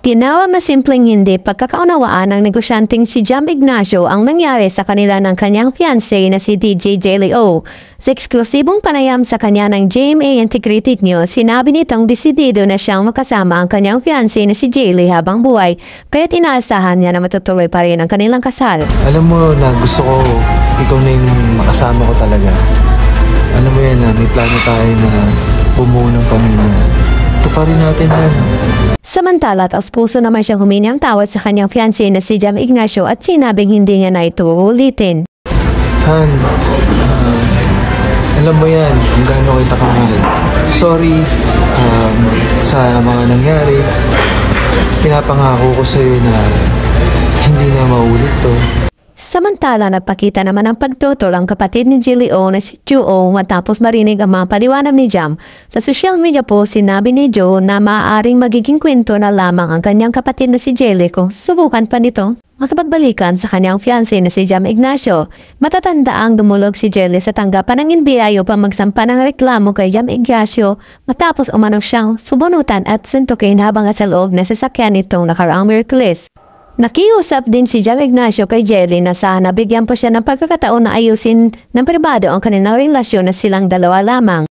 Tinawag na simpleng hindi pagkakaunawaan ng negosyanteng si Jam Ignacio ang nangyari sa kanila ng kanyang fiancé na si DJ Jelly O. Sa eksklusibong panayam sa kanya ng GMA Integrated News, sinabi nitong desidido na siyang makasama ang kanyang fiancé na si Jelly habang buhay, kaya't inaasahan niya na matutuloy pa rin ang kanilang kasal. Alam mo na gusto ko ikaw na yung makasama ko talaga. Alam mo yan na may plano tayo na bumuo ng pamilya. Tuparin natin yan. Samantala, taos puso naman siyang humingi ang tawad sa kanyang fiancé na si Jam Ignacio at sinabing hindi niya na ito uulitin. Han, alam mo yan kung gaano kita kamahal. Sorry sa mga nangyari. Pinapangako ko sa'yo na hindi na maulit to. Samantala, nagpakita naman ang pagtutol ang kapatid ni Jelly O na si Joe matapos marinig ang mga paliwanag ni Jam. Sa social media po, sinabi ni Joe na maaaring magiging kwento na lamang ang kanyang kapatid na si Jelly kung subukan pa nito makapagbalikan sa kanyang fiancé na si Jam Ignacio. Matatanda ang dumulog si Jelly sa tanggapan ng NBI upang magsampa ng reklamo kay Jam Ignacio matapos umano siyang subunutan at suntukin habang sa loob na sasakyan nitong nakaraang Miyerkules. Nakiusap din si Jam Ignacio kay Jelly na sana bigyan po siya ng pagkakataon na ayusin ng pribado ang kanilang relasyon na silang dalawa lamang.